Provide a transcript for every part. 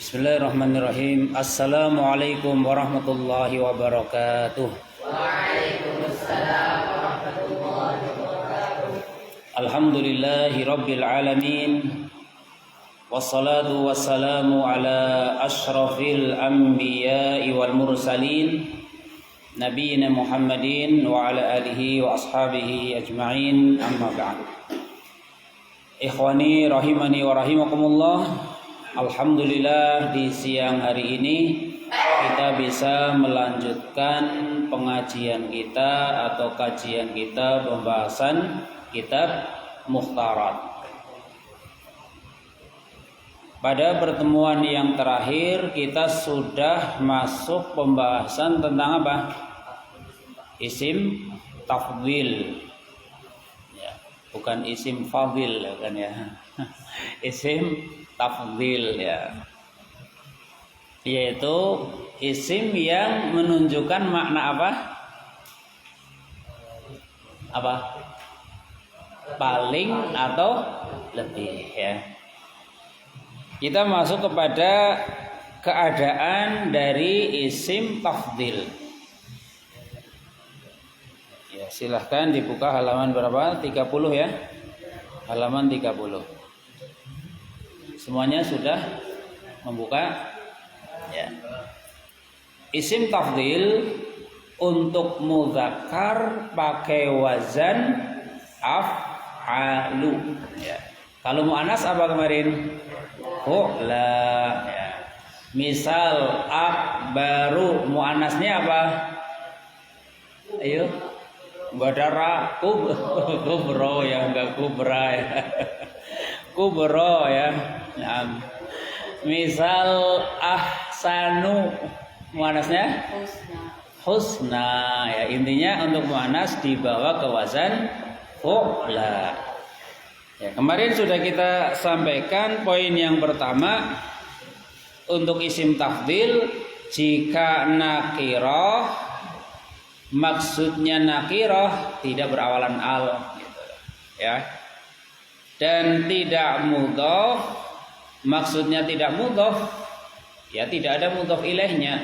Bismillahirrahmanirrahim. Assalamualaikum warahmatullahi wabarakatuh. Waalaikumsalam warahmatullahi wabarakatuh. Alhamdulillahi rabbil alamin. Wassalatu wassalamu ala ashrafil anbiya'i wal mursalin Nabiyyina Muhammadin wa ala alihi wa ashabihi ajma'in, amma ba'd. Ikhwani rahimani wa rahimakumullah. Alhamdulillah, di siang hari ini kita bisa melanjutkan pengajian kita atau kajian kita pembahasan kitab Mukhtarat. Pada pertemuan yang terakhir kita sudah masuk pembahasan tentang apa? Isim tafdhil. Ya, bukan isim fadil kan ya. Isim tafdhil ya, yaitu isim yang menunjukkan makna apa? Apa? Paling atau lebih ya. Kita masuk kepada keadaan dari isim tafdhil. Ya, silahkan dibuka halaman berapa? 30 ya. Halaman 30. Semuanya sudah membuka ya. Isim tafdhil untuk mudzakkar pakai wazan af'alu ya. Kalau muannas apa kemarin? Fu'la ya. Misal akbaru, muannasnya apa? Ayo. Badara kubro ya, enggak kubra ya. Kubro ya. Nah, misal ahsanu, muannasnya husna ya. Intinya untuk muannas dibawa ke wazan fu'la. Ya, kemarin sudah kita sampaikan poin yang pertama untuk isim tafdhil, jika nakirah maksudnya nakirah tidak berawalan al gitu, ya. Dan tidak mudhaf maksudnya tidak mudhaf, ya tidak ada mudhaf ilaihnya.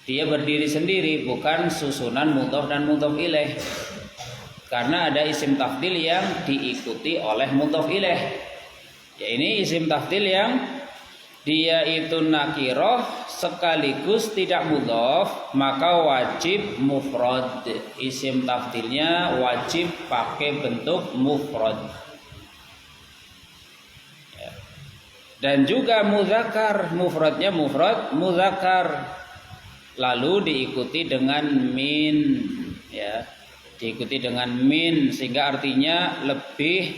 Dia berdiri sendiri, bukan susunan mudhaf dan mudhaf ilaih. Karena ada isim tafdhil yang diikuti oleh mudhaf ilaih. Ya, ini isim tafdhil yang dia itu nakirah sekaligus tidak mudhaf, maka wajib mufrad. Isim tafdhilnya wajib pakai bentuk mufrad. Ya. Dan juga mudzakkar, mufradnya mufrad mudzakkar. Lalu diikuti dengan min ya. Diikuti dengan min sehingga artinya lebih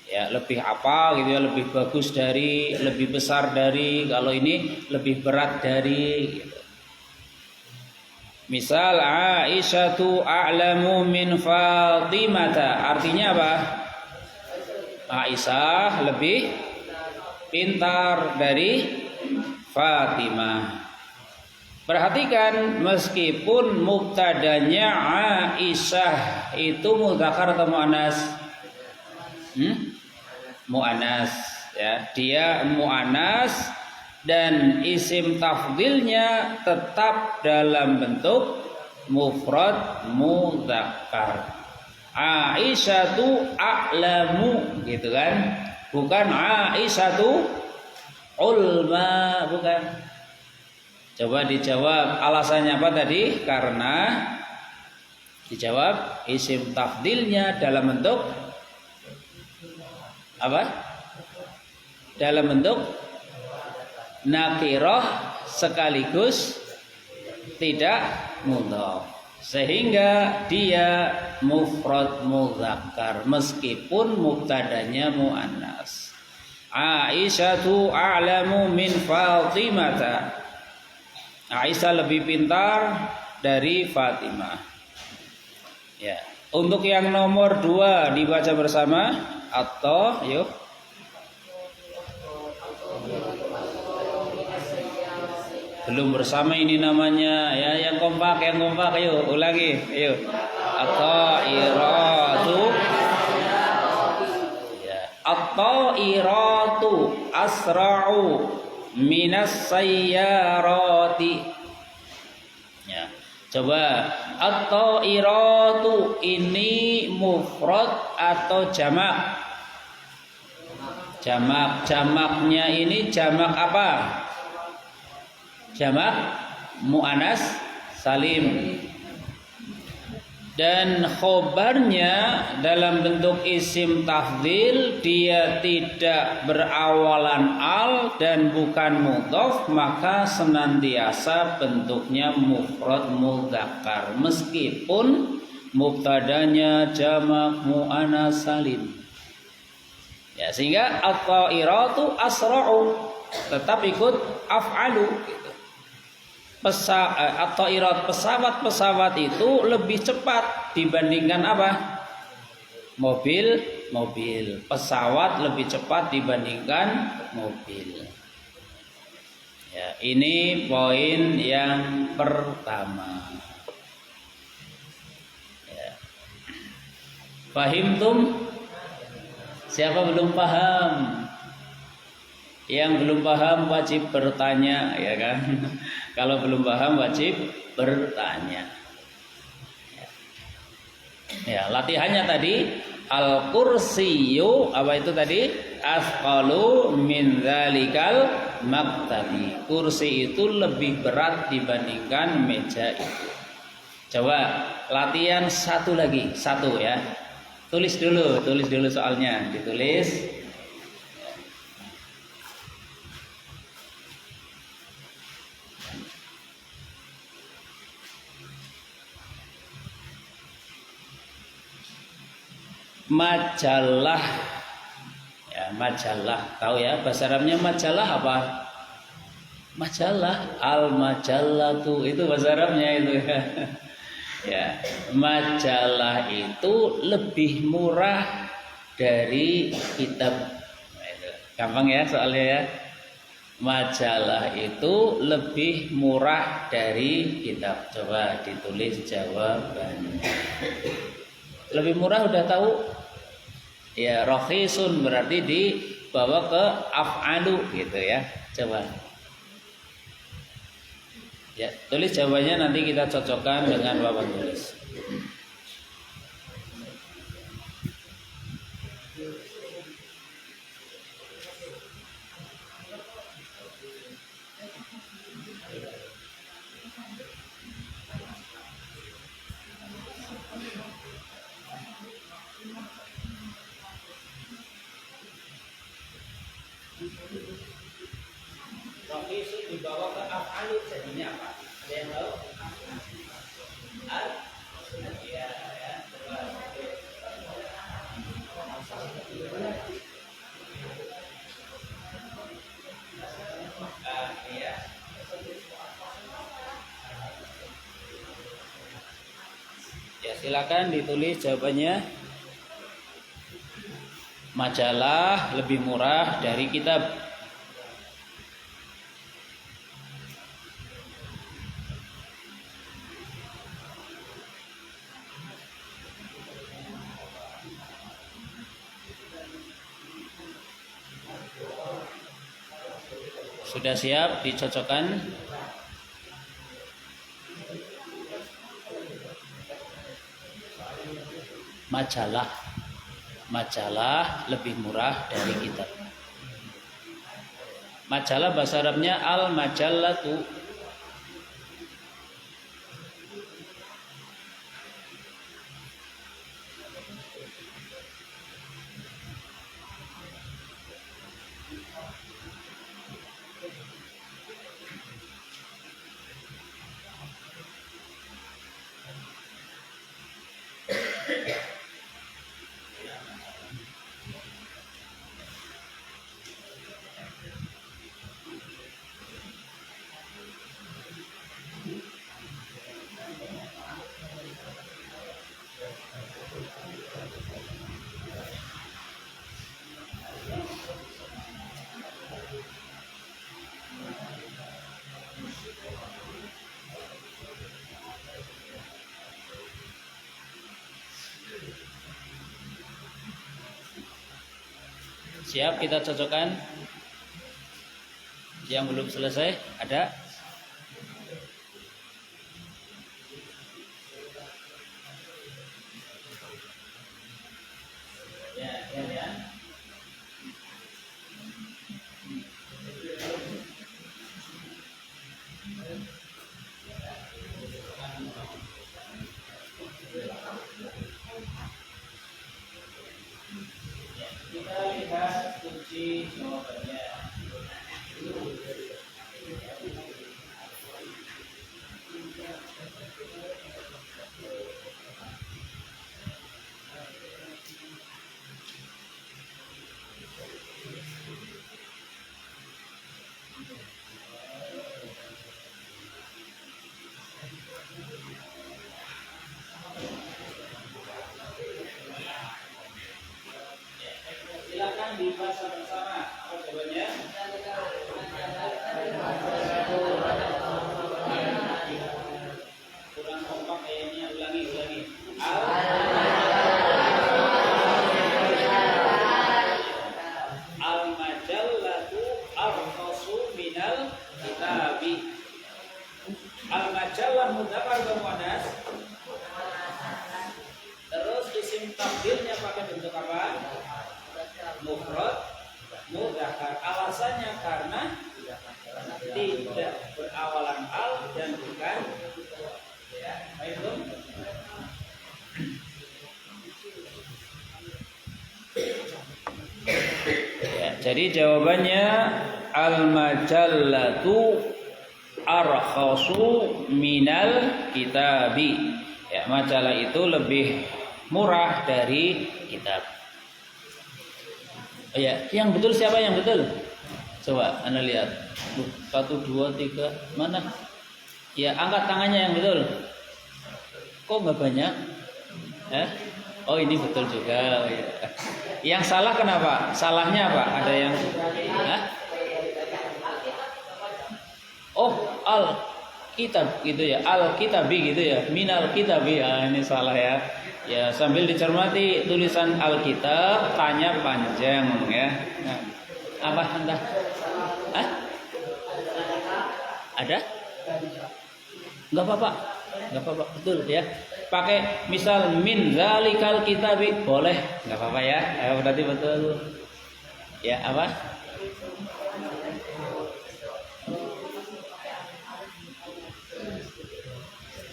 ya, lebih apa gitu ya, lebih bagus dari, lebih besar dari, kalau ini lebih berat dari gitu. Misal Aisyatu a'lamu min Fatimata, artinya apa? Aisyah lebih pintar dari Fatimah. Perhatikan, meskipun mubtadanya Aisyah itu mudzakkar atau muannas? Muannas ya. Dia muannas dan isim tafdhilnya tetap dalam bentuk mufrad mudzakkar. Aisyatu a'lamu gitu kan? Bukan Aisyatu ulma, bukan. Coba dijawab alasannya apa tadi? Karena dijawab isim tafdhilnya dalam bentuk apa? Dalam bentuk nakirah sekaligus tidak mudhaf, sehingga dia mufrad mudzakkar meskipun mubtadanya muannas. Aisyatu a'lamu min Fatimata. Aisyah lebih pintar dari Fatimah. Ya. Untuk yang nomor 2 dibaca bersama atau yuk. Belum bersama ini namanya ya, yang kompak yuk, ulangi yuk. At-thairatu ya. At-thairatu asra'u minas sayyarati. Ya. Coba at-ta'iratu ini mufrad atau jamak? Jamak. Jamaknya ini jamak apa? Jamak muannas salim. Dan khobarnya dalam bentuk isim tafdhil, dia tidak berawalan al dan bukan mudhof, maka senantiasa bentuknya mufrad mudzakkar meskipun mubtadanya jamak muannas salim. Ya, sehingga at-ta'iratu asra'u tetap ikut af'alu gitu. At-ta'irat pesawat itu lebih cepat dibandingkan apa? Mobil. Pesawat lebih cepat dibandingkan mobil. Ya, ini poin yang pertama. Ya. Fahimtum? Siapa belum paham? Yang belum paham wajib bertanya, ya kan? Kalau belum paham wajib bertanya. Ya, latihannya tadi al-kursiyyu, apa itu tadi? Asqalu min dzalikal maktabi. Kursi itu lebih berat dibandingkan meja itu. Coba latihan satu lagi, satu ya. Tulis dulu soalnya, ditulis. Majalah, ya majalah, tahu ya bahasa Arabnya majalah apa? Majalah, al-majallatu itu bahasa Arabnya itu ya. Ya, majalah itu lebih murah dari kitab. Gampang ya soalnya ya. Majalah itu lebih murah dari kitab. Coba ditulis jawabannya. Lebih murah udah tahu? Ya, rakhisun berarti dibawa ke af'alu gitu ya. Coba. Ya, tulis jawabannya, nanti kita cocokkan dengan papan tulis. Rakhisun dibawa ke af'alu jadinya apa? Ada yang tahu? Ya, ya. Iya. Ya, silakan ditulis jawabannya. Majalah lebih murah dari kitab. Sudah siap dicocokkan? Majalah lebih murah dari kitab. Majalah bahasa Arabnya al-majallatu. Siap kita cocokkan? Yang belum selesai ada? Ya. Kita lihat kunci jawabannya. Silakan dibaca bersama. Apa jawabannya? Kurang kompak kayaknya. Ulangi. Al-majallatu arqasu minal kitabi. Al-majallah mudzakkar atau muannas? Terus isim tafdilnya pakai bentuk apa? Mufrad mudzakkar. Alasannya karena tidak berawalan al dan bukan ya. Baik, belum? Ya, jadi jawabannya al-majallatu arkhasu minal kitabi. Ya, majalah itu lebih murah dari kitab. Oh ya, yang betul siapa yang betul? Coba Anda lihat. 1, 2, 3, mana? Ya, angkat tangannya yang betul. Kok nggak banyak? Oh, ini betul juga. Oh, ya. Yang salah kenapa? Salahnya apa? Ada yang Oh, al-kitab gitu ya. Al-kitabi gitu ya. Minal kitabi. Ini salah ya. Ya, sambil dicermati tulisan Alkitab, tanya panjang ya. Nah, apa Anda? Ada? Enggak apa-apa, betul ya. Pakai misal min zalikal kitabi boleh, enggak apa-apa ya. Berarti betul. Ya, apa?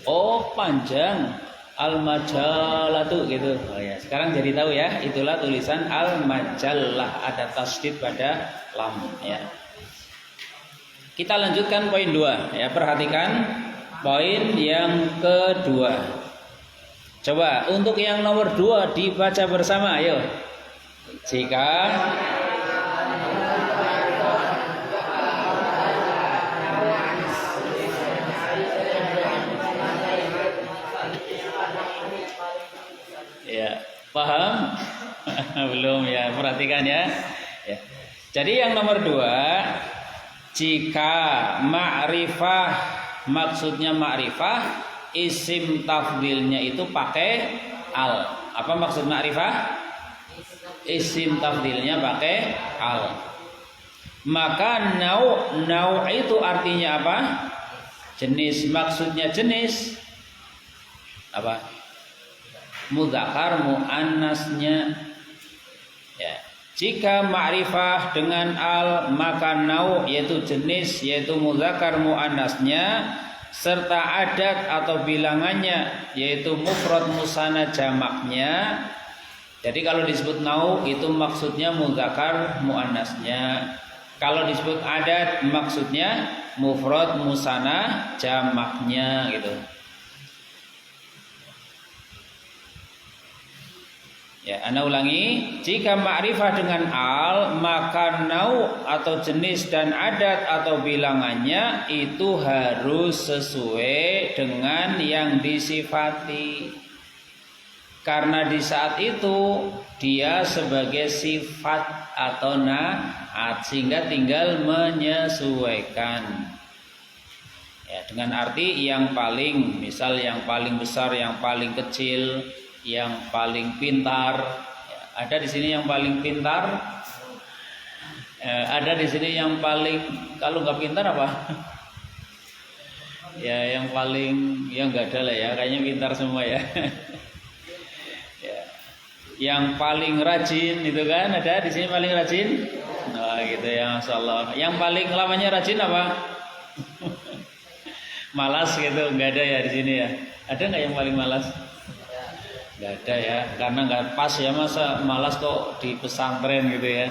Oh, panjang. Al-majalatu gitu. Oh ya, sekarang jadi tahu ya, itulah tulisan al-majallah, ada tasdid pada lam ya. Kita lanjutkan poin 2 ya, perhatikan poin yang kedua. Coba untuk yang nomor 2 dibaca bersama, ayo. Jika ya, paham? Belum ya, perhatikan ya. Jadi yang nomor 2, jika ma'rifah, maksudnya ma'rifah, isim tafdilnya itu pakai al. Apa maksud ma'rifah? Isim tafdilnya pakai al. Maka nau itu artinya apa? Jenis, maksudnya jenis apa? Mudzakkar muannasnya ya. Jika ma'rifah dengan al, maka nau yaitu jenis, yaitu mudzakkar muannasnya, serta adat atau bilangannya yaitu mufrad musanna jamaknya. Jadi kalau disebut nau itu maksudnya mudzakkar muannasnya. Kalau disebut adat maksudnya mufrad musanna jamaknya gitu. Ya, Anda ulangi, jika ma'rifah dengan al, maka nau atau jenis dan adat atau bilangannya itu harus sesuai dengan yang disifati. Karena di saat itu dia sebagai sifat atau na'at, sehingga tinggal menyesuaikan. Ya, dengan arti yang paling, misal yang paling besar, yang paling kecil, yang paling pintar ya, ada di sini yang paling pintar Ada di sini yang paling kalau nggak pintar apa? Ya yang paling yang nggak ada lah ya, kayaknya pintar semua ya. Ya. Yang paling rajin itu kan ada di sini paling rajin. Nah gitu ya, Masya Allah. Yang paling lamanya rajin apa? Malas gitu, nggak ada ya di sini ya. Ada nggak yang paling malas? Nggak ada ya, karena nggak pas ya, masa malas kok di pesantren gitu ya.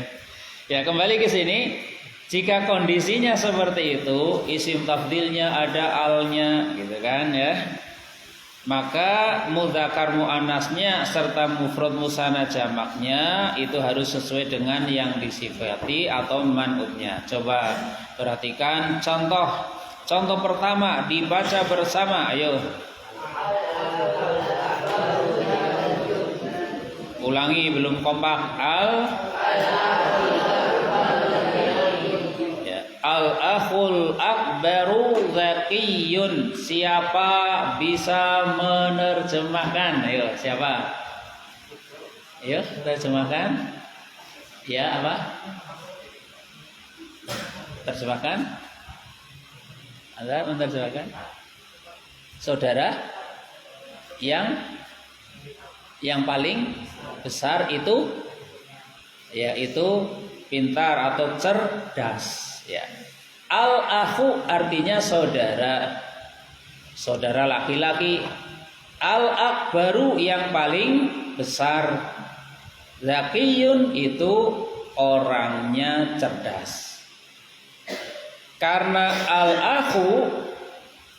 Ya kembali ke sini, jika kondisinya seperti itu, isim tafdilnya ada alnya gitu kan ya, maka mudzakkar muannasnya serta mufrad musanna jamaknya itu harus sesuai dengan yang disifati atau man'utnya. Coba perhatikan contoh pertama dibaca bersama, ayo. Ulangi, belum kompak. Al-akhul akbaru zakiyun. Siapa bisa menerjemahkan? Ayo, siapa? Ayo, terjemahkan. Ya, apa? Terjemahkan. Anda menerjemahkan? Saudara yang paling besar itu yaitu pintar atau cerdas. Ya. Al-akhu artinya saudara laki-laki. Al-akbaru yang paling besar. Zakiyun itu orangnya cerdas. Karena al-akhu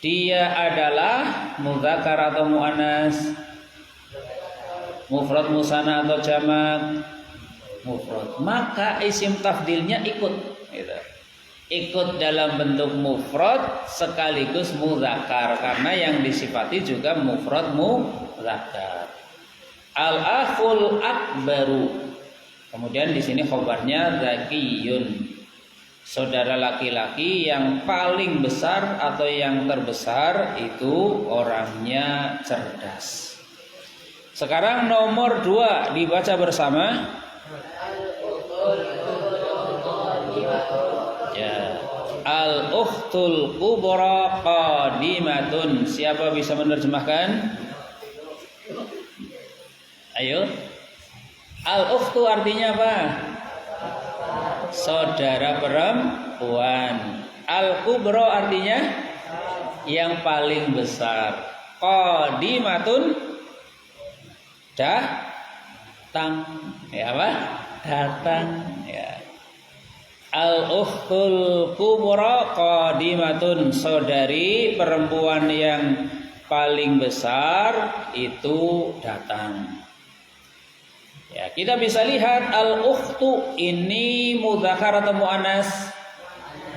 dia adalah mudzakkar atau muannas, mufrad musanna atau jamak mufrad, maka isim tafdilnya ikut gitu. Ikut dalam bentuk mufrad sekaligus mudzakkar karena yang disifati juga mufrad mudzakkar. Al-akhul akbaru. Kemudian di sini khobarnya zakiyun. Saudara laki-laki yang paling besar atau yang terbesar itu orangnya cerdas. Sekarang nomor 2 dibaca bersama. Ya. Al-ukhtul kubra qadimatun. Siapa bisa menerjemahkan? Ayo. Al-ukhtu artinya apa? Saudara perempuan. Al-kubra artinya yang paling besar. Qadimatun datang. Ya apa? Datang ya. Al-ukhtul kubra qadimatun, saudari perempuan yang paling besar itu datang. Ya, kita bisa lihat al-ukhtu ini mudzakkar atau muannas?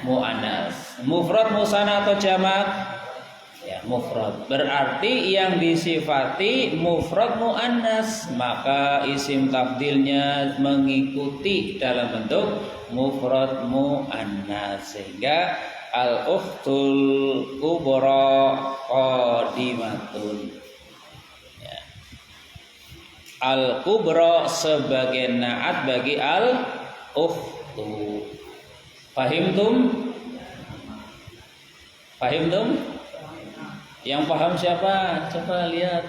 Muannas. Mufrad musanna atau jamak? Ya, mufrad. Berarti yang disifati mufrad muannas, maka isim tafdilnya mengikuti dalam bentuk mufrad muannas, sehingga al-ukhtul kubra qadimatun. Ya. Al-kubra sebagai na'at bagi al-ukhtu. Fahimtum? Yang paham siapa? Coba lihat.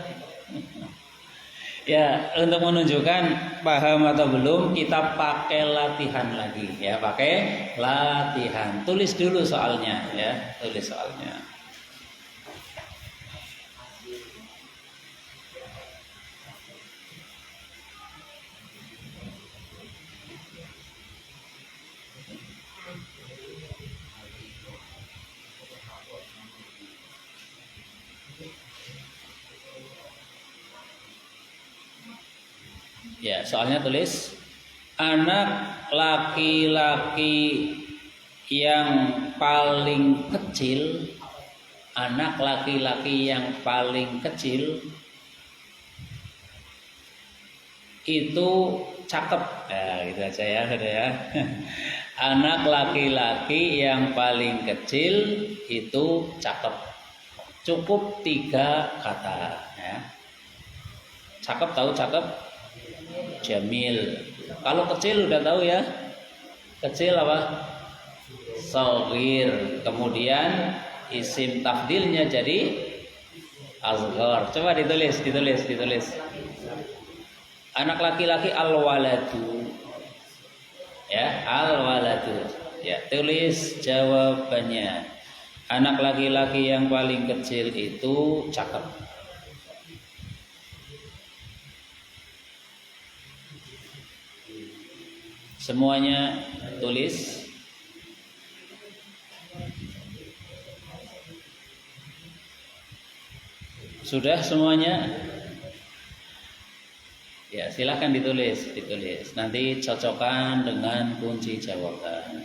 Ya, untuk menunjukkan paham atau belum, kita pakai latihan lagi ya, pakai latihan. Tulis dulu soalnya ya, tulis soalnya. Ya, soalnya tulis anak laki-laki yang paling kecil, anak laki-laki yang paling kecil itu cakep. Ya, gitu aja ya, sudah ya. Anak laki-laki yang paling kecil itu cakep. Cukup 3 kata ya. Cakep, tahu cakep? Jamil. Kalau kecil udah tahu ya? Kecil apa? Shaghir. Kemudian isim tafdilnya jadi asghar. Coba ditulis. Anak laki-laki al-waladu. Ya, al-waladu. Ya, tulis jawabannya. Anak laki-laki yang paling kecil itu cakep. Semuanya tulis. Sudah semuanya? Ya, silahkan ditulis. Nanti cocokkan dengan kunci jawaban.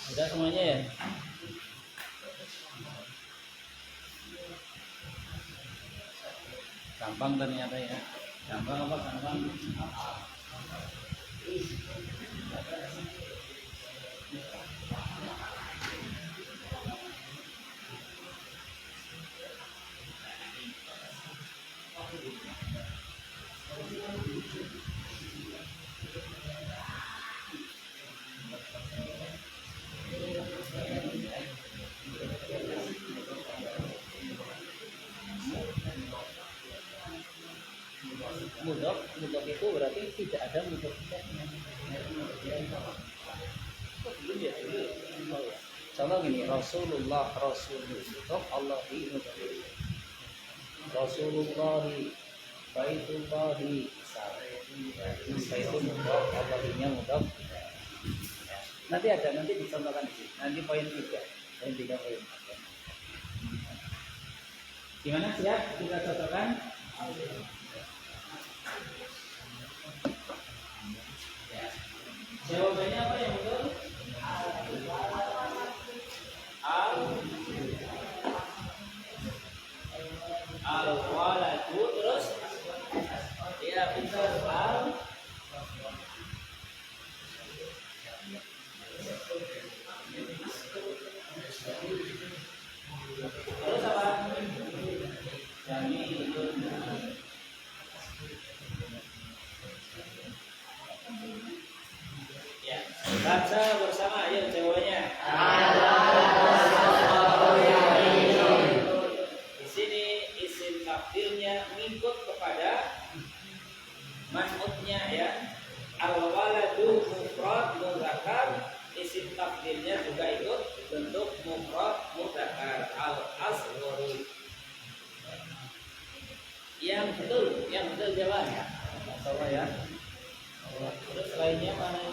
Sudah semuanya ya? Gampang ternyata ya. Gampang apa gampang? Mudhof itu berarti tidak ada mudhof ilaihnya. Belum ya dulu. Oh ya. Contoh gini, Rasulullah Allah di Rasulullah Baitullah di Baitun mudhof Allahnya mudhof. Nanti dicontohkan di sini. Nanti poin 3 poin. Gimana, siap? Kita cocokkan. Jawabannya apa yang betul? Al-waladu, terus ya betul, terus apa? Ya, baca bersama ayo jawabannya. Di sini isim tafdilnya ngikut kepada man'utnya ya. Al-waladu mufrad mudzakkar, isim tafdilnya juga ikut bentuk mufrad mudzakkar al-asghar. Yang betul jawabannya. Coba ya. Terus lainnya mana?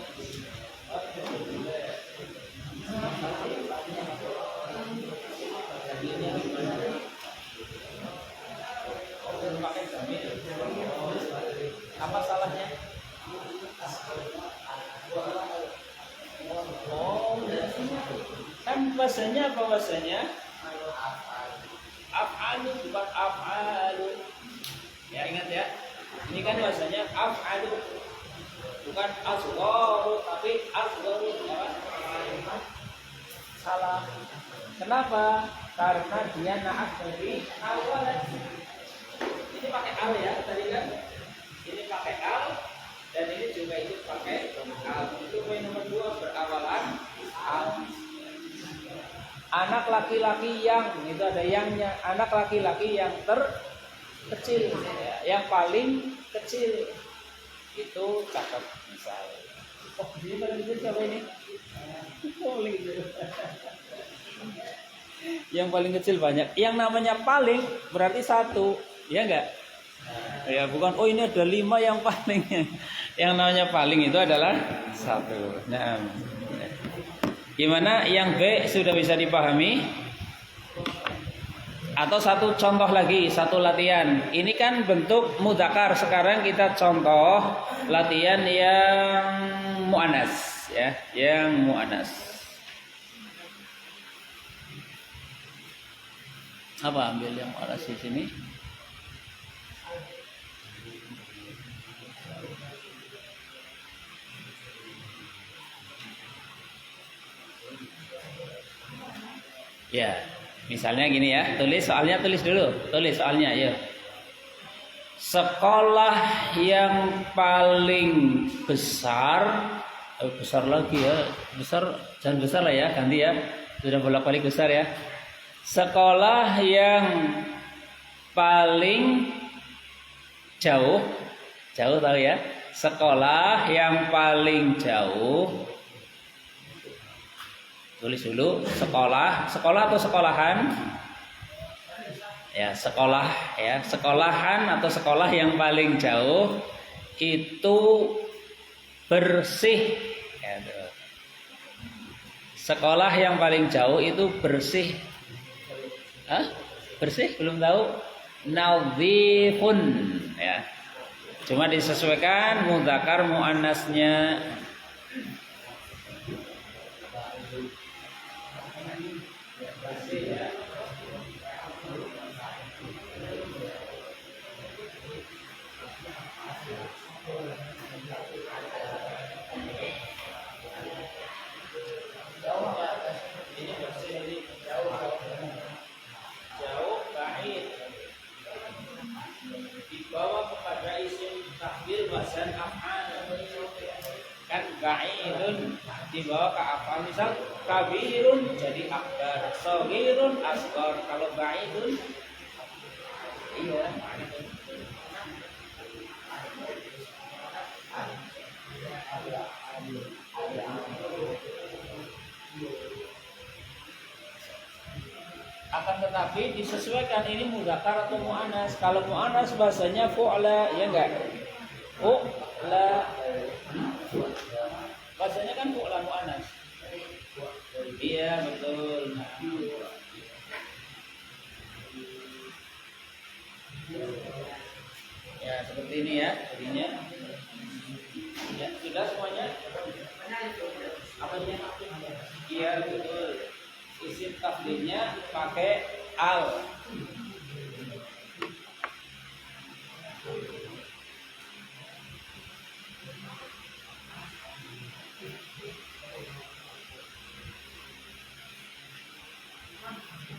Apa salahnya? Kan bahasanya apa bahasanya? Af'alu bukan af'alu. Ya ingat ya. Ini kan bahasanya af'alu. Bukan asgharu tapi asgharu. Salah. Kenapa? Karena dia naat dari awal. Ini pakai al ya tadi kan. Ini pakai al dan ini juga itu pakai al. Itu poin nomor 2 berawalan al. Anak laki-laki yang itu ada yangnya. Anak laki-laki yang terkecil, yang paling kecil itu cakep misalnya. Oh, dia paling kecil siapa ini? Paling kecil. Yang paling kecil banyak. Yang namanya paling berarti 1, ya enggak? Ya bukan. Oh ini ada 5 yang paling. Yang namanya paling itu adalah satu. Nah, gimana yang B sudah bisa dipahami? Atau satu contoh lagi, satu latihan. Ini kan bentuk mudzakkar. Sekarang kita contoh latihan yang muannas, ya, yang muannas. Apa ambil yang muannas di sini? Ya, misalnya gini ya, tulis soalnya, tulis dulu, tulis soalnya ya. Sekolah yang paling besar, besar lagi ya, besar, jangan besar lah ya, ganti ya, sudah bolak-balik besar ya. Sekolah yang paling jauh, jauh tahu ya, sekolah yang paling jauh. Tulis dulu sekolah, sekolah atau sekolahan? Ya, sekolah ya, sekolahan atau sekolah yang paling jauh itu bersih. Ya, sekolah yang paling jauh itu bersih. Hah? Bersih? Belum tahu? Nadhifun ya. Cuma disesuaikan mudzakkar muannasnya. Kan ba'idun dibawa ke apa? Misal kabirun jadi akbar, saghirun asghar. Kalau ba'idun iya ba'idun. Akan tetapi disesuaikan ini mudzakkar atau muannas. Kalau muannas bahasanya fu'la, ya enggak? Fu'la. Bahasanya kan fu'la muannas. Iya, betul. Ya, seperti ini ya, jadinya. Ya, sudah semuanya? Apanya? Iya, betul. Isim tafdilnya pakai al.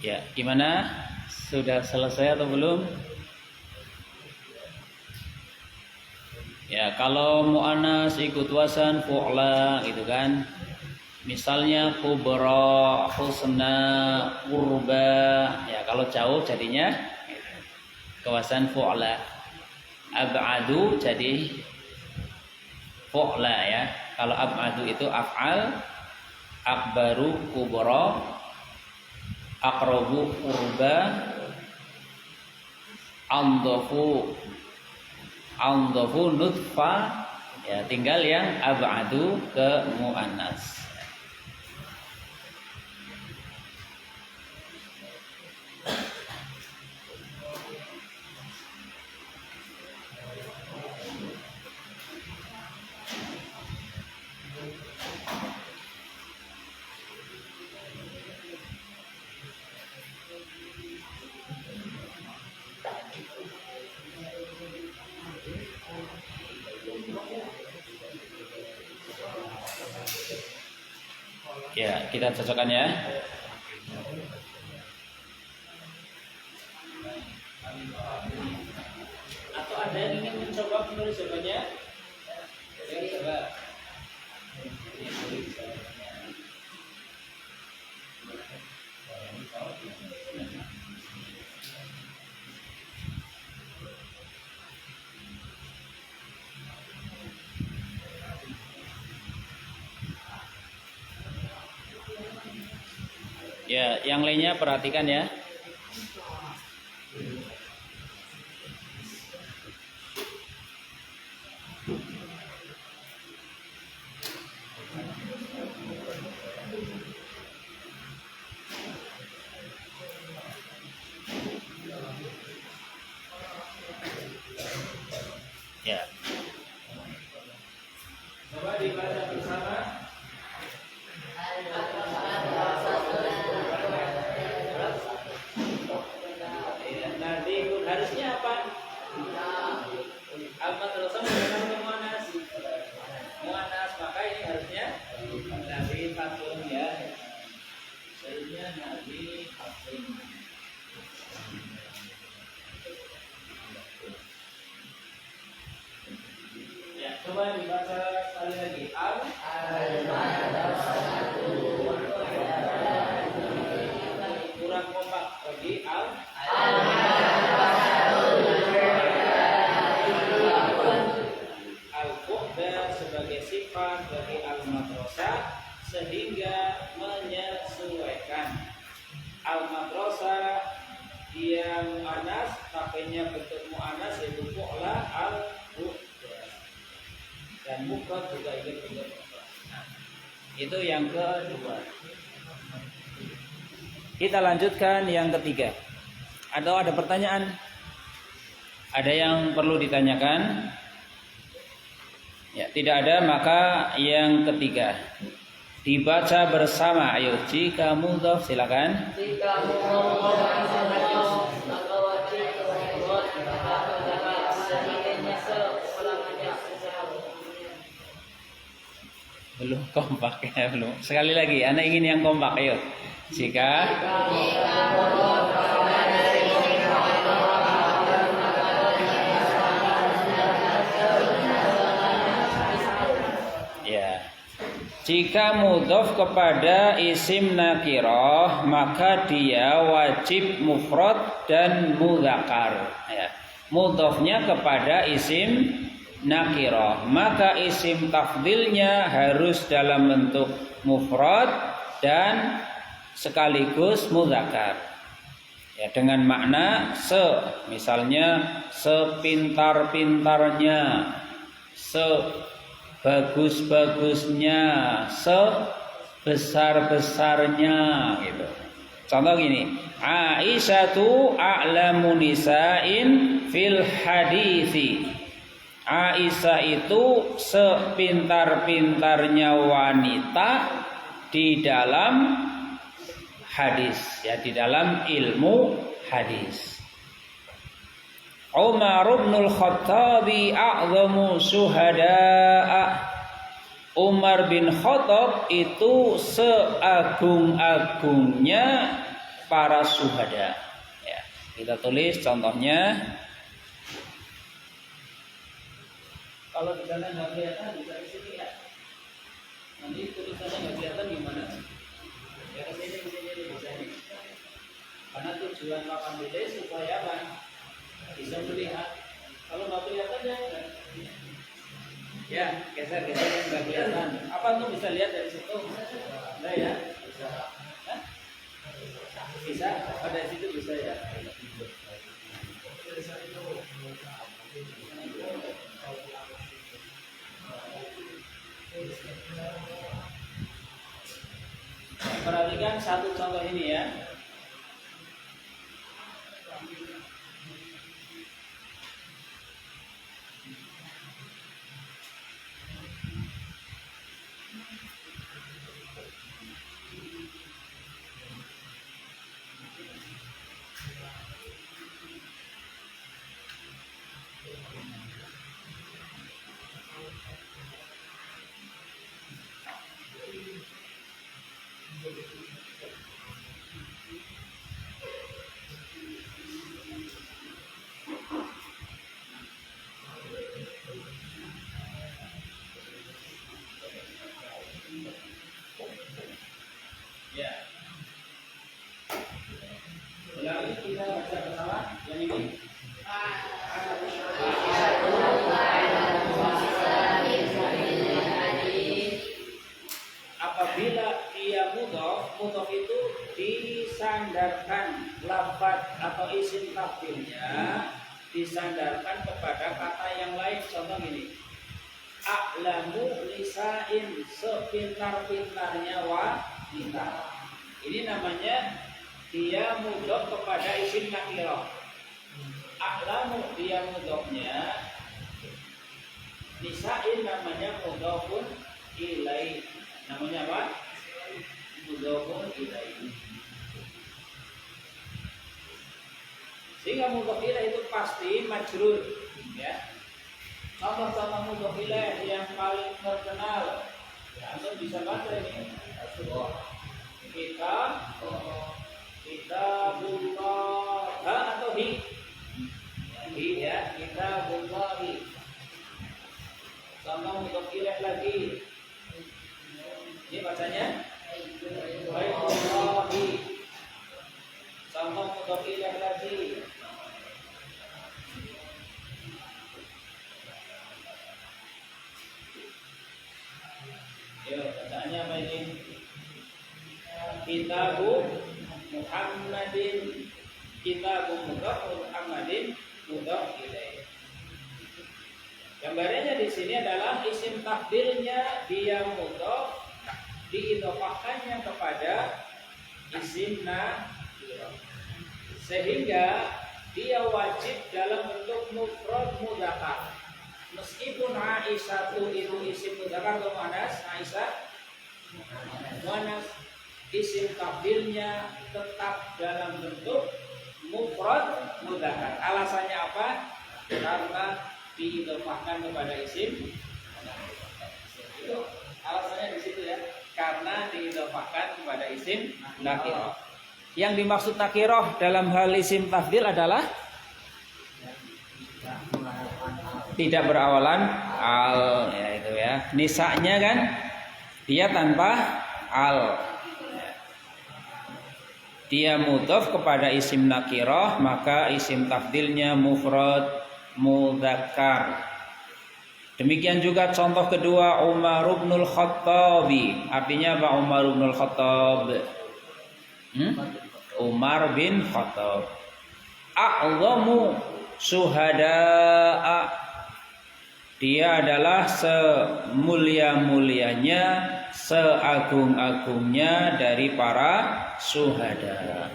Ya, gimana? Sudah selesai atau belum? Ya, kalau mu'annas ikut wasan fu'la gitu kan. Misalnya kubra, husna, qurba. Ya, kalau jauh jadinya kewasan fu'la. Ab'adu jadi fu'la ya. Kalau ab'adu itu af'al, akbaru kubra, aqrabu qurba, andafu nutfa. Ya, tinggal yang ab'adu ke mu'annas. Ya, kita cocokkan ya. Atau ada yang ingin mencoba menulis jawabannya? Ya, coba. Ya, yang lainnya perhatikan ya. Sayyidina Nabi Hakim. Ya, coba dibaca sekali lagi. Kurang kompak lagi. Al-Bu'da sebagai sifat bagi al-madrasah sehingga menyesuaikan. Al-madrasah yang mu'annas, pakainya bentuk mu'annas yaitu fu'la al-bu'da. Dan mufrad juga ingin bentuk mufrad. Itu yang kedua. Kita lanjutkan yang ketiga. Atau ada pertanyaan? Ada yang perlu ditanyakan? Ya, tidak ada, maka yang ketiga dibaca bersama. Ayo, jika mudhof silakan. Jika mudhof maka wajib mudhof maka sebaliknya selamanya Belum kompak ya, belum. Sekali lagi, Anda ingin yang kompak. Ayo. Jika mudhof jika mudhof kepada isim nakirah, maka dia wajib mufrad dan mudzakkar. Ya. Mudhofnya kepada isim nakirah, maka isim tafdilnya harus dalam bentuk mufrad dan sekaligus mudzakkar. Ya, dengan makna misalnya sepintar-pintarnya, bagus-bagusnya, sebesar-besarnya gitu. Contoh gini, Aisyatu a'lamu nisa'in fil hadisi. Aisyah itu sepintar-pintarnya wanita di dalam hadis, ya, di dalam ilmu hadis. Umar bin Khattab a'zamu syuhada'a. Umar bin Khattab itu seagung-agungnya para syuhada. Ya, kita tulis contohnya. Kalau di sana nggak kelihatan, bisa di sini ya. Nanti tulisannya nggak kelihatan gimana? Ya ke sini bisa ini. Karena tujuan papan tulis supaya apa? Bisa melihat. Kalau nggak kelihatan ya geser yang nggak kelihatan. Apa tuh bisa lihat dari situ? Nah ya, bisa. Hah? Bisa. Pada situ bisa ya. Perhatikan satu contoh ini ya. Ya. Ulangi kita baca bersama yang ini. Apabila dia mudhof itu disandarkan lafaz atau isim tafdilnya disandarkan kepada kata yang lain. Contoh gini, a'lamu lisa'in, sepintar-pintarnya wanita. Ini namanya dia mudhof kepada isim nakirah. A'lamu dia mudhofnya, lisa'in namanya mudhofun ilaih. Namanya apa? Mudhofun ilaih. Sehingga mudhof ilaih itu pasti majrur, ya. Contoh-contoh mudhof ilaih yang paling terkenal, ya, Anda bisa baca ini. Kitabullah. Ha atau hi? Hi ya, kitabullahi. Sama untuk ilaih lagi. Ini bacanya Baitullahi. Sama untuk ilaih lagi. Ya, bacaannya apa ini? Kitabu Muhammadin. Kitabu Muhammadin mudhaf ilaih. Gambarannya di sini adalah isim tafdilnya dia mudhaf diidhofahkannya kepada isim nakirah. Sehingga dia wajib dalam bentuk mufrad mudzakkar. Meskipun Aisyah itu isim mudzakkar atau muannas, Aisyah muannas, isim tafdilnya tetap dalam bentuk mufrad mudzakkar. Alasannya apa? Karena diidhofahkan kepada isim. Itu alasannya di situ ya. Karena diidhofahkan kepada isim nakirah. Yang dimaksud nakirah dalam hal isim tafdil adalah tidak berawalan al, ya itu ya. Nisanya kan dia tanpa al. Dia mudhaf kepada isim nakirah, maka isim tafdilnya mufrad mudzakkar. Demikian juga contoh kedua Umar bin Khattabi. Artinya apa Umar bin Khattab? Umar bin Khattab. A'zamu syuhada'a. Dia adalah semulia-mulianya, seagung-agungnya dari para syuhada.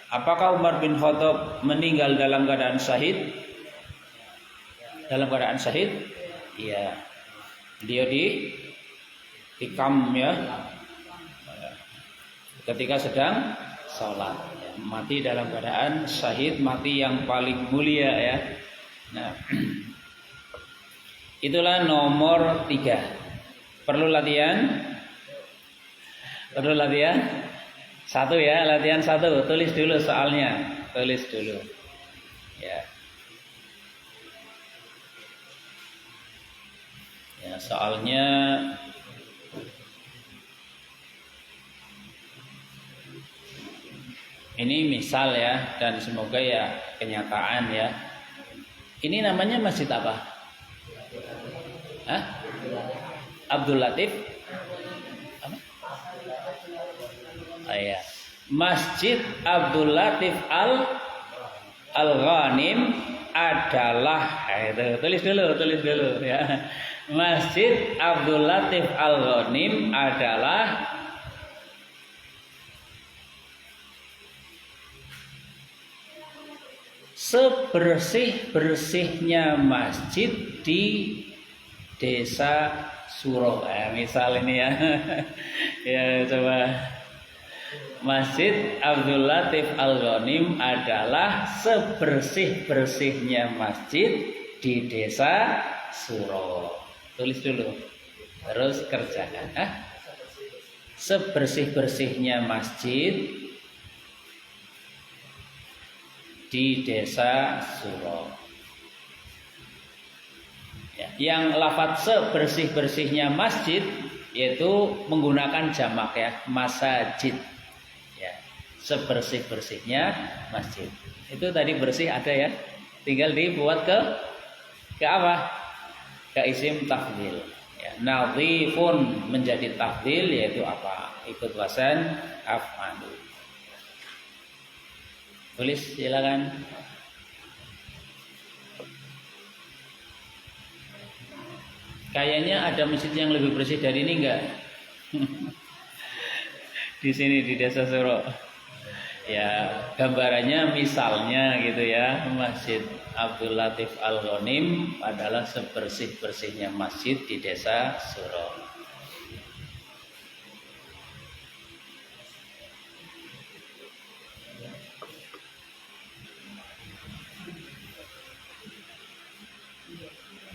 Apakah Umar bin Khattab meninggal dalam keadaan syahid? Dalam keadaan syahid? Iya. Dia dikam ya. Ketika sedang sholat, mati dalam keadaan syahid, mati yang paling mulia ya. Nah, itulah nomor 3. Perlu latihan? Perlu latihan? 1 ya, latihan 1. Tulis dulu soalnya, tulis dulu. Ya. Ya, soalnya ini misal ya, dan semoga ya kenyataan ya. Ini namanya masjid apa? Hah? Abdul Latif? Apa? Oh, iya. Masjid Abdul Latif Al-Ghanim adalah itu. Tulis dulu ya. Masjid Abdul Latif Al-Ghanim adalah sebersih-bersihnya masjid di desa Suro. Misal ini ya. Ya coba. Masjid Abdul Latif Al-Ghanim adalah sebersih-bersihnya masjid di desa Suro. Tulis dulu. Terus kerjakan. Sebersih-bersihnya masjid di desa Suro. Ya, yang lafadz sebersih-bersihnya masjid yaitu menggunakan jamak ya, masajid. Ya, sebersih-bersihnya masjid. Itu tadi bersih ada ya. Tinggal dibuat ke apa? Ke isim tafdil. Ya, nadhifun menjadi tafdil yaitu apa? Ikut wasan af'alu. Tulis silakan. Kayaknya ada masjid yang lebih bersih dari ini enggak? Di sini di desa Suro. Ya, gambarannya misalnya gitu ya, Masjid Abdul Latif Al-Ghanim adalah sebersih-bersihnya masjid di desa Suro.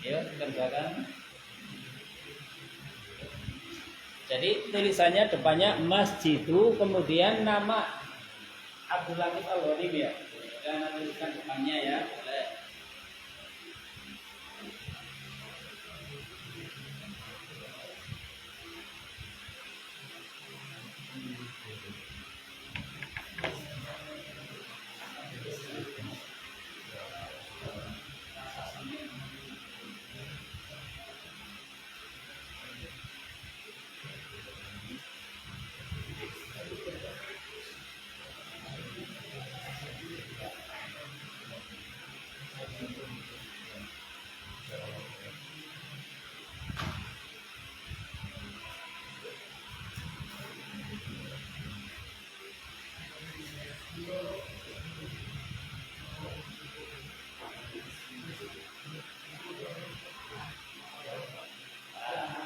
Ya, kerjakan. Jadi Jadi tulisannya depannya Masjidu, kemudian nama Abdul Latif Al-Ghanim ya. Dan tuliskan depannya ya. Boleh.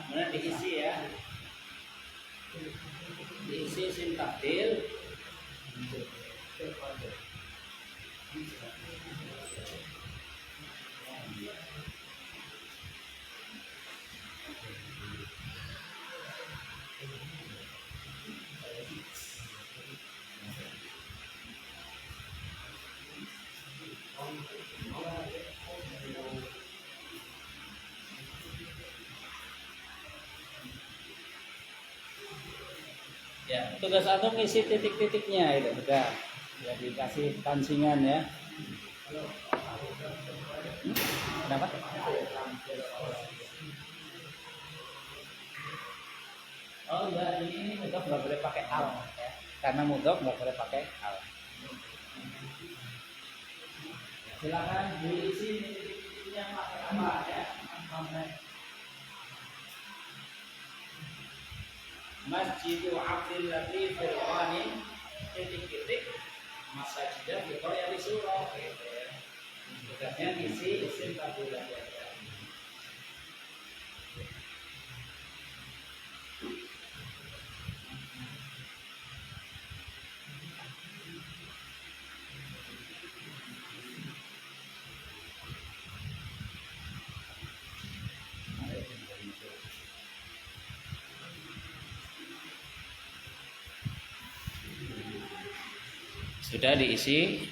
Kemudian diisi ya, diisi isim tafdil. Ya, tugas antum ngisi titik-titiknya itu udah. Ya dikasih pancingan ya. Kenapa? Oh enggak, ini mudhof nggak boleh pakai al ya. Karena mudhof nggak boleh pakai al. Silakan diisi titik-titiknya pakai apa ya? Masjidu Abdul Latif Al-Ghanim titik-titik masajidah di Korea di surah gitu ya. Tugasnya isi isim tafdil aja. Sudah diisi.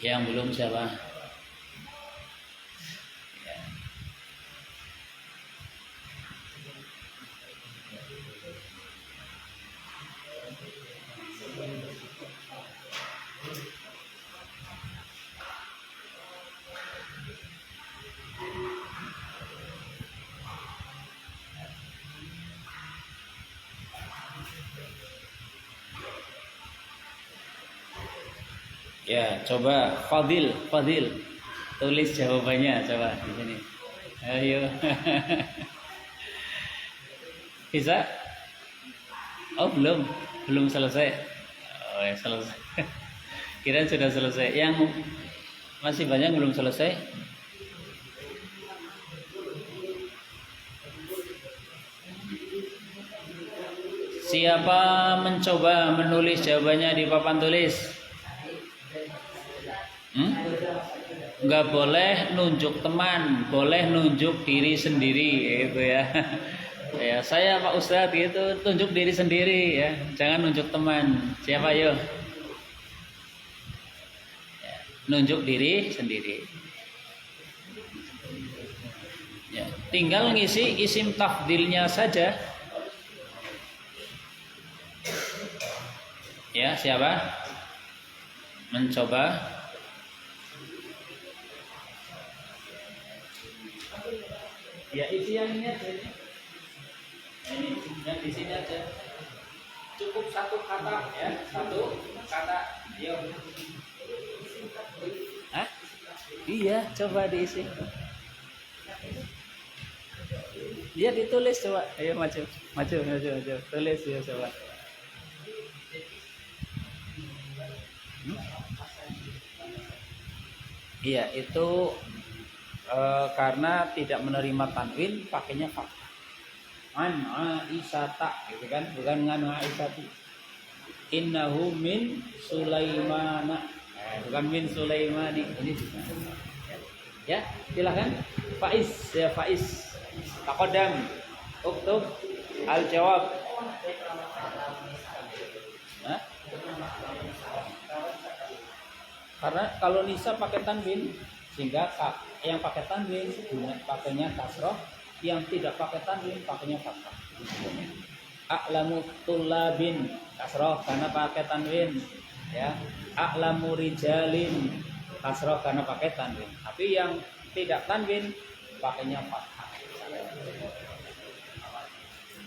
Yang belum siapa? Ya, coba Fadil, tulis jawabannya coba di sini. Ayo. Bisa? Oh, belum selesai. Oh, ya selesai. Kirain sudah selesai. Yang masih banyak belum selesai. Siapa mencoba menulis jawabannya di papan tulis? Nggak boleh nunjuk teman, boleh nunjuk diri sendiri gitu ya. Ya, saya Pak Ustadz gitu, tunjuk diri sendiri ya, jangan nunjuk teman. Siapa yuk? Ya, nunjuk diri sendiri. Ya, tinggal ngisi isim tafdilnya saja. Ya, siapa? Mencoba. Ya, isi yang ini aja. Ini yang di sini aja. Cukup satu kata ya, satu kata. Yuk. Hah? Iya, coba diisi. Dia ditulis coba. Ayo maju. Tulis ya coba. Iya, itu karena tidak menerima tanwin pakainya fathah. an Aisyata gitu kan, bukan an Aisyati. Innahu min Sulaimana, bukan min Sulaimani. Ini ya, silakan Faiz, ya Faiz. Taqaddam uktub al jawab. Hah? Karena kalau nisa pakai tanwin, sehingga yang pakai tanwin pakainya kasroh, yang tidak pakai tanwin pakainya fathah. A'lamu tullabin kasroh karena pakai tanwin, ya. A'lamu rijalin kasroh karena pakai tanwin. Tapi yang tidak tanwin pakainya fathah.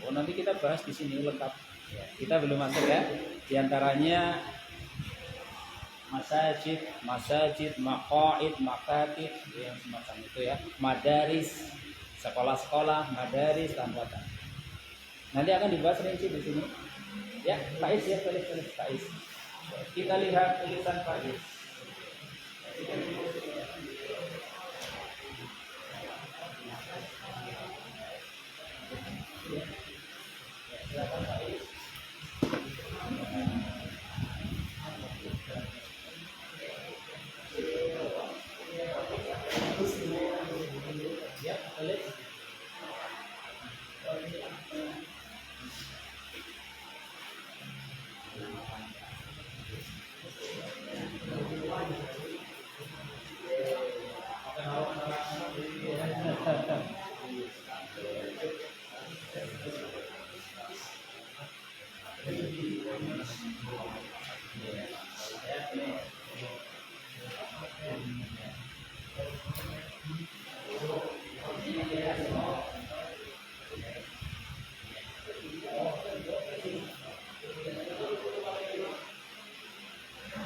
Oh, nanti kita bahas di sini lengkap. Kita belum masuk ya. Di antaranya masajid, maqaid, makatib, yang semacam itu ya. Madaris, sekolah-sekolah, madaris, tambatan. Nanti akan dibahas rinci di sini. Ya, Faiz ya, tulis Faiz. Kita lihat tulisan Faiz. Silakan Faiz. Ya, tulis.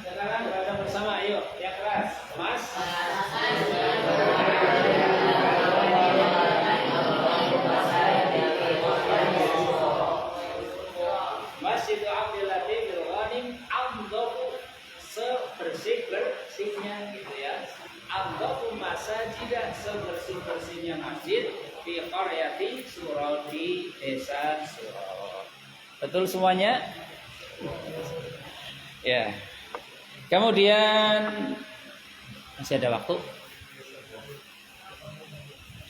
Sekarang berada bersama, ayo, yang keras, Mas. Masjid Abdul Latif Al-Ghanim amdoku sebersih-bersihnya gitu ya. Amdoku masajidah sebersih-bersihnya masjid di qaryati Surau, di desa Surau. Betul semuanya? Ya. Kemudian masih ada waktu?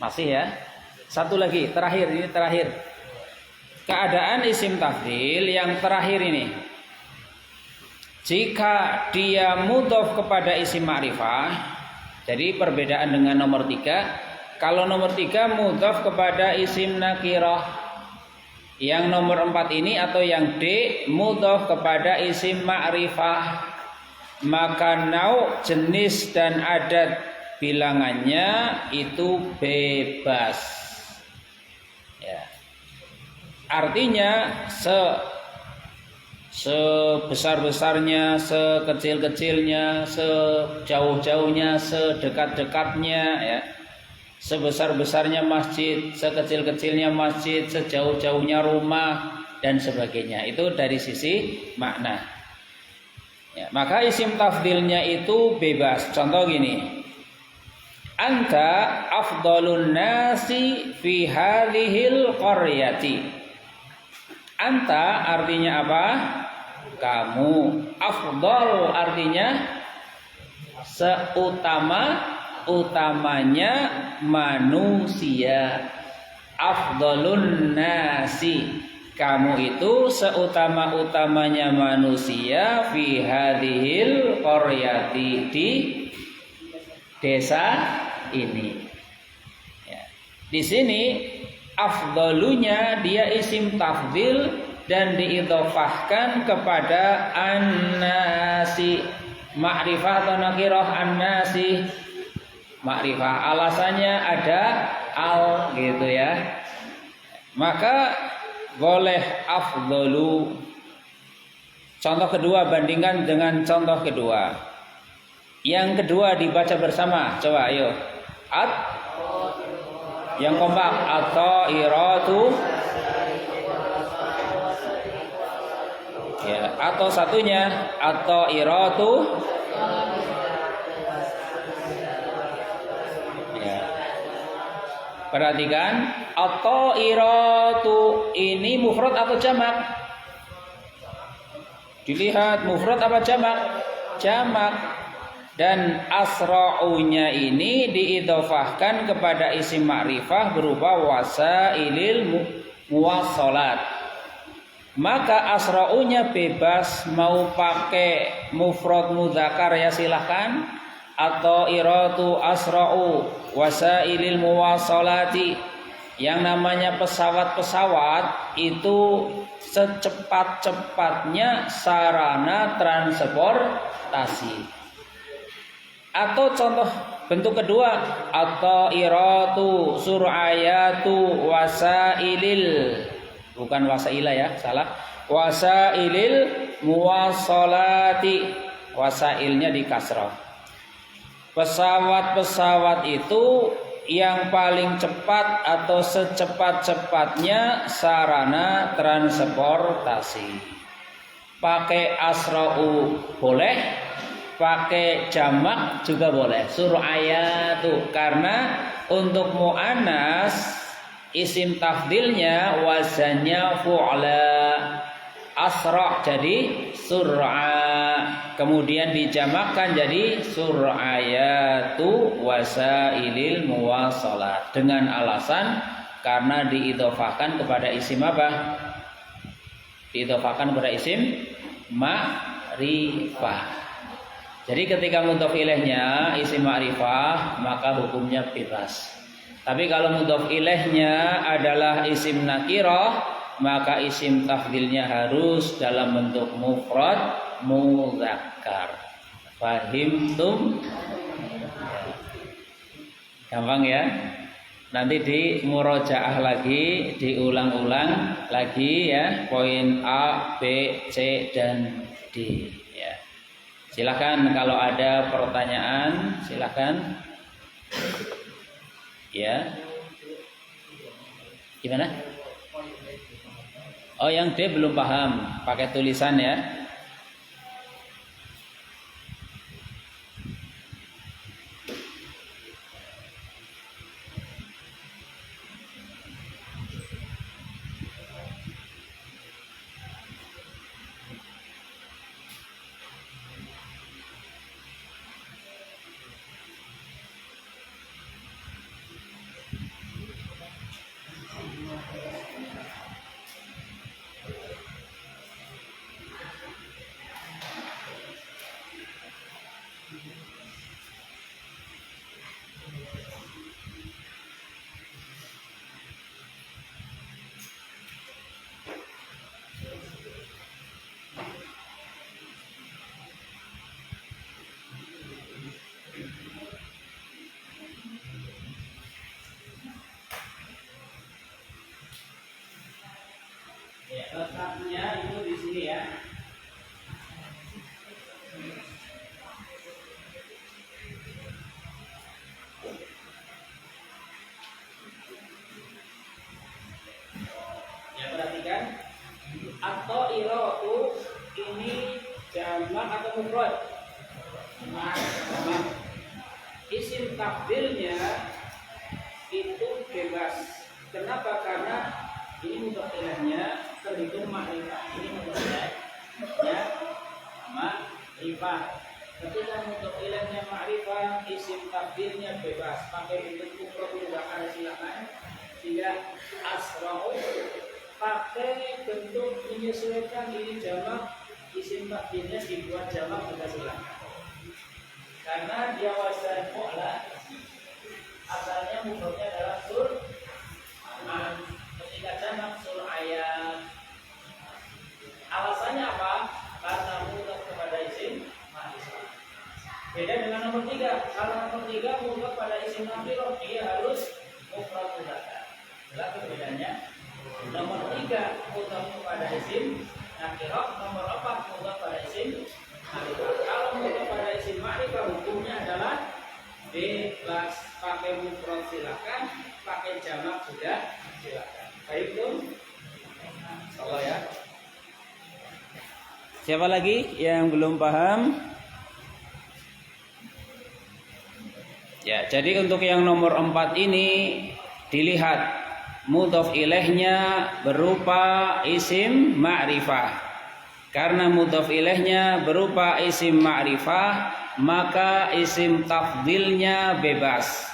Masih ya. Satu lagi, terakhir, ini terakhir. Keadaan isim tafdil yang terakhir ini. Jika dia mudhof kepada isim ma'rifah, jadi perbedaan dengan nomor 3. Kalau nomor 3 mudhof kepada isim nakirah. Yang nomor 4 ini atau yang D mudhof kepada isim ma'rifah. Maka nau, jenis dan adat bilangannya itu bebas. Ya. Artinya sebesar-besarnya, sekecil-kecilnya, sejauh-jauhnya, sedekat-dekatnya, ya. Sebesar-besarnya masjid, sekecil-kecilnya masjid, sejauh-jauhnya rumah dan sebagainya. Itu dari sisi makna. Ya, maka isim tafdilnya itu bebas. Contoh gini. Anta afdalun nasi fi hadhil qaryati. Anta artinya apa? Kamu. Afdal artinya utamanya manusia. Afdalun nasi. Kamu itu seutama-utamanya manusia fi hadhil qaryati, di desa ini. Ya. Di sini afdalunya dia isim tafdil dan diidhofahkan kepada an-nasi. Ma'rifah atau nakirah an-nasi? Ma'rifah. Alasannya ada al gitu ya. Maka boleh afdalu. Contoh kedua, bandingkan dengan contoh kedua. Yang kedua dibaca bersama. Coba ayo. Yang kompak. At-ta'iratu. Ya, atau satunya at-ta'iratu. Ya. Perhatikan. at-ta'iratu ini mufrad atau jamak? Dilihat mufrad apa jamak? Jamak. Dan asra'unya ini diidhofahkan kepada isim ma'rifah berupa wasailil muwassalat. Maka asra'unya bebas, mau pakai mufrad mudzakar ya silahkan, atau iratu asra'u wasailil muwassalati. Yang namanya pesawat-pesawat itu secepat-cepatnya sarana transportasi. Atau contoh bentuk kedua, atau iratu sur'ayatu wasailil, bukan wasaila ya, salah, wasailil muwassalati, wasailnya di kasrah. Pesawat-pesawat itu yang paling cepat atau secepat-cepatnya sarana transportasi. Pakai asra'u boleh, pakai jamak juga boleh, sur'ayatu, karena untuk mu'annas isim tafdilnya wazannya fu'la, asra' jadi sur'a, kemudian dijamakkan jadi sur'ayatu wasailil muwassalat, dengan alasan karena diidhofahkan kepada isim apa? Diidhofahkan kepada isim ma'rifah. Jadi ketika mudhof ilaihnya isim ma'rifah maka hukumnya bebas. Tapi kalau mudhof ilaihnya adalah isim nakirah maka isim tafdilnya harus dalam bentuk mufrad mudzakkar. Fahimtum? Gampang ya? Nanti di murojaah lagi, diulang-ulang lagi ya, poin A, B, C dan D. Silakan kalau ada pertanyaan, silakan. Ya. Gimana? Oh, yang D belum paham, pakai tulisan ya. Letaknya itu di sini ya. Ya, perhatikan. Atau iratu ini jamak atau mufrad? Jamak. Isim tafdilnya itu bebas. Kenapa? Karena ini mudhof ilaihnya terhitung ma'rifah. Ini mudhof ilaih ya, ma'rifah. Ketika mudhof ilaihnya ma'rifah, isim tafdilnya bebas, pakai bentuk mufrad mudzakkar silakan. Sehingga asra'u pakai bentuk menyesuaikan, ini jamak, isim tafdilnya dibuat jamak juga silakan. Karena dia wazan fu'la, asalnya mudhofnya adalah sur'an. Ketika jamak sur'ayat, alasannya apa? Karena mudhof kepada isim ma'rifah. Beda dengan nomor 3. Kalau nomor 3 mudhof pada isim nakirah, dia harus mufrad mudzakkar. Jelas perbedaannya? Nomor 3 mudhof kepada isim nakirah, nomor 4 mudhof pada isim ma'rifah. Kalau mudhof pada isim ma'rifah hukumnya adalah bebas, pakai mufrad silakan, pakai jamak juga silakan. Baik tuh, insyaallah ya. Siapa lagi yang belum paham? Ya, jadi untuk yang nomor 4 ini dilihat mudhof ilaihnya berupa isim ma'rifah. Karena mudhof ilaihnya berupa isim ma'rifah, maka isim tafdilnya bebas.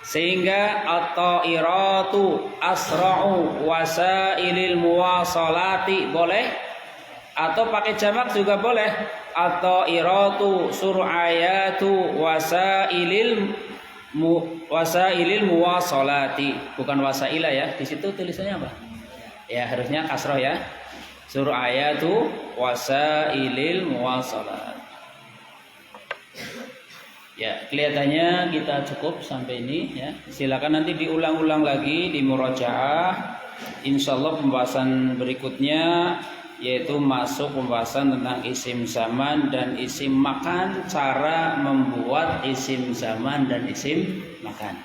Sehingga at-ta'iratu asra'u wasailil muwasalati boleh, atau pakai jamak juga boleh. At-ta'iratu sur'ayatu wasailil muwasalati, bukan wasaila ya. Di situ tulisannya apa? Ya harusnya kasroh ya. Sur'ayatu wasailil muwasalat. Ya, kelihatannya kita cukup sampai ini ya. Silakan nanti diulang-ulang lagi di murojaah. Insyaallah pembahasan berikutnya yaitu masuk pembahasan tentang isim zaman dan isim makan, cara membuat isim zaman dan isim makan.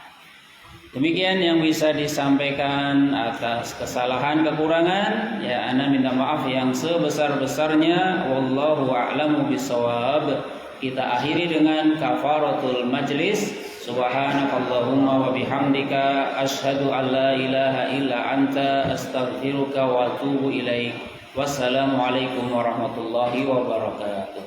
Demikian yang bisa disampaikan. Atas kesalahan kekurangan ya ana minta maaf yang sebesar-besarnya. Wallahu a'lamu bishawab. Kita akhiri dengan kafaratul majlis. Subhanakallahumma wa bihamdika asyhadu an la ilaha illa anta astaghfiruka wa atubu ilaik. Wassalamualaikum warahmatullahi wabarakatuh.